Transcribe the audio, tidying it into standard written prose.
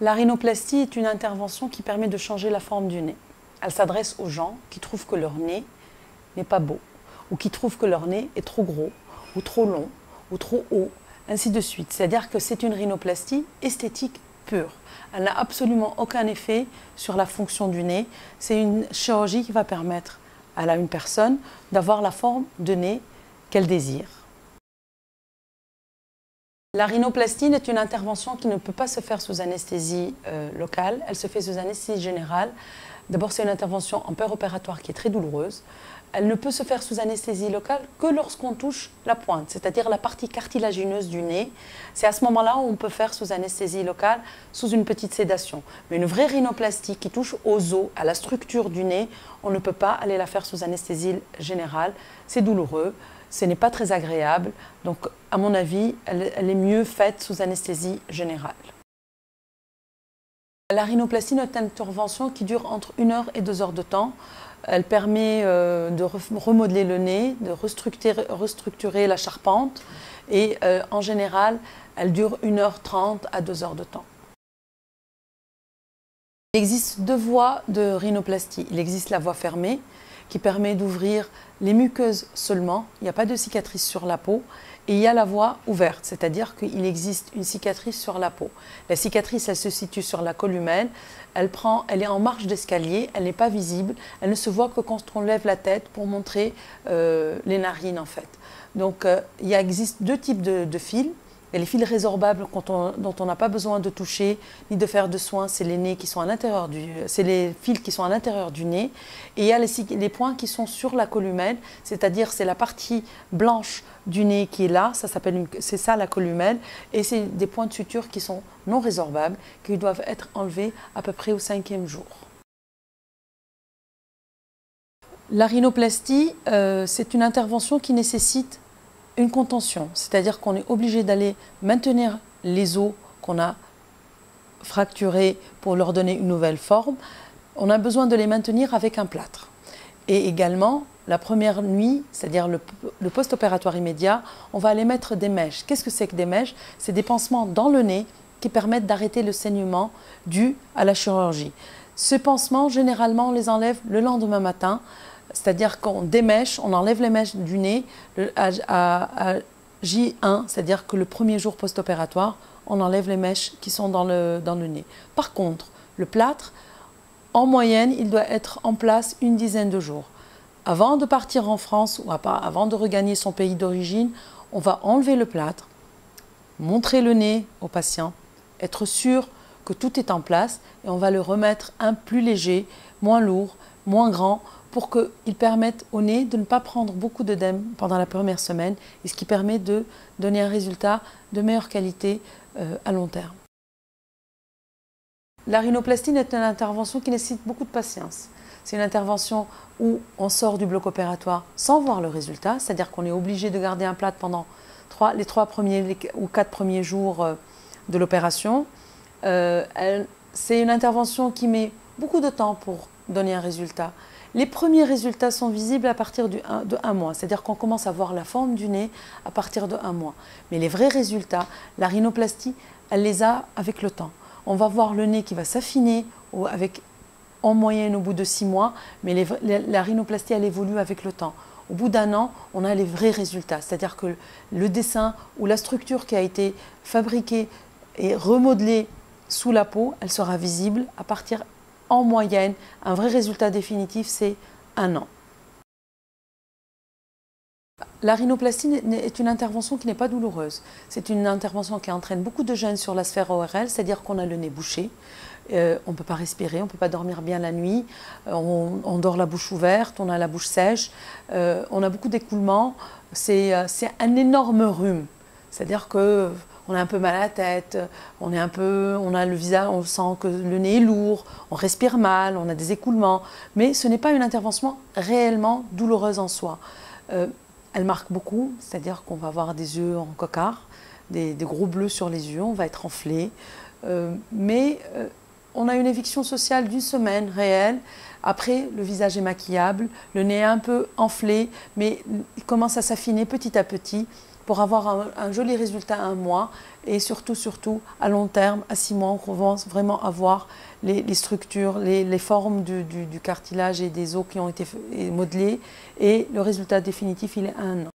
La rhinoplastie est une intervention qui permet de changer la forme du nez. Elle s'adresse aux gens qui trouvent que leur nez n'est pas beau, ou qui trouvent que leur nez est trop gros, ou trop long, ou trop haut, ainsi de suite. C'est-à-dire que c'est une rhinoplastie esthétique pure. Elle n'a absolument aucun effet sur la fonction du nez. C'est une chirurgie qui va permettre à une personne d'avoir la forme de nez qu'elle désire. La rhinoplastie est une intervention qui ne peut pas se faire sous anesthésie locale, elle se fait sous anesthésie générale. D'abord, c'est une intervention en péropératoire qui est très douloureuse. Elle ne peut se faire sous anesthésie locale que lorsqu'on touche la pointe, c'est-à-dire la partie cartilagineuse du nez. C'est à ce moment-là où on peut faire sous anesthésie locale, sous une petite sédation. Mais une vraie rhinoplastie qui touche aux os, à la structure du nez, on ne peut pas aller la faire sous anesthésie générale. C'est douloureux. Ce n'est pas très agréable, donc à mon avis, elle est mieux faite sous anesthésie générale. La rhinoplastie est une intervention qui dure entre 1 heure et 2 heures de temps. Elle permet de remodeler le nez, de restructurer la charpente et en général, elle dure 1h30 à 2 heures de temps. Il existe 2 voies de rhinoplastie. Il existe la voie fermée qui permet d'ouvrir les muqueuses seulement, il n'y a pas de cicatrice sur la peau, et il y a la voie ouverte, c'est-à-dire qu'il existe une cicatrice sur la peau. La cicatrice, elle se situe sur la columelle, elle est en marche d'escalier, elle n'est pas visible, elle ne se voit que quand on lève la tête pour montrer les narines en fait. Donc il existe 2 types de fils. Il y a les fils résorbables dont on n'a pas besoin de toucher ni de faire de soins, c'est les nez qui sont à l'intérieur c'est les fils qui sont à l'intérieur du nez. Et il y a les points qui sont sur la columelle, c'est-à-dire c'est la partie blanche du nez qui est là, c'est ça la columelle, et c'est des points de suture qui sont non résorbables, qui doivent être enlevés à peu près au 5e jour. La rhinoplastie, c'est une intervention qui nécessite une contention, c'est-à-dire qu'on est obligé d'aller maintenir les os qu'on a fracturés pour leur donner une nouvelle forme. On a besoin de les maintenir avec un plâtre. Et également, la première nuit, c'est-à-dire le post-opératoire immédiat, on va aller mettre des mèches. Qu'est-ce que c'est que des mèches? C'est des pansements dans le nez qui permettent d'arrêter le saignement dû à la chirurgie. Ces pansements, généralement, on les enlève le lendemain matin. C'est-à-dire qu'on démèche, on enlève les mèches du nez à J1, c'est-à-dire que le premier jour post-opératoire, on enlève les mèches qui sont dans le nez. Par contre, le plâtre, en moyenne, il doit être en place une dizaine de jours. Avant de partir en France ou avant de regagner son pays d'origine, on va enlever le plâtre, montrer le nez au patient, être sûr que tout est en place et on va le remettre un plus léger, moins lourd, moins grand, pour qu'il permette au nez de ne pas prendre beaucoup d'œdème pendant la première semaine, et ce qui permet de donner un résultat de meilleure qualité à long terme. La rhinoplastie est une intervention qui nécessite beaucoup de patience. C'est une intervention où on sort du bloc opératoire sans voir le résultat, c'est-à-dire qu'on est obligé de garder un plâtre pendant les 3 premiers ou 4 premiers jours de l'opération. C'est une intervention qui met beaucoup de temps pour donner un résultat. Les premiers résultats sont visibles à partir de 1 mois, c'est-à-dire qu'on commence à voir la forme du nez à partir de 1 mois. Mais les vrais résultats, la rhinoplastie, elle les a avec le temps. On va voir le nez qui va s'affiner en moyenne au bout de 6 mois, mais la rhinoplastie, elle évolue avec le temps. Au bout d'1 an, on a les vrais résultats, c'est-à-dire que le dessin ou la structure qui a été fabriquée et remodelée sous la peau, elle sera visible à partir en moyenne. Un vrai résultat définitif, c'est 1 an. La rhinoplastie est une intervention qui n'est pas douloureuse. C'est une intervention qui entraîne beaucoup de gêne sur la sphère ORL, c'est-à-dire qu'on a le nez bouché, on ne peut pas respirer, on ne peut pas dormir bien la nuit, on dort la bouche ouverte, on a la bouche sèche, on a beaucoup d'écoulements, c'est un énorme rhume. C'est-à-dire qu'on a un peu mal à la tête, on a le visage, on sent que le nez est lourd, on respire mal, on a des écoulements, mais ce n'est pas une intervention réellement douloureuse en soi. Elle marque beaucoup, c'est-à-dire qu'on va avoir des yeux en coquard, des gros bleus sur les yeux, on va être enflé, mais on a une éviction sociale d'1 semaine réelle. Après, le visage est maquillable, le nez est un peu enflé, mais il commence à s'affiner petit à petit. pour avoir un joli résultat à 1 mois et surtout à long terme, à 6 mois, on commence vraiment à voir les structures, les formes du cartilage et des os qui ont été modelés et le résultat définitif il est à 1 an.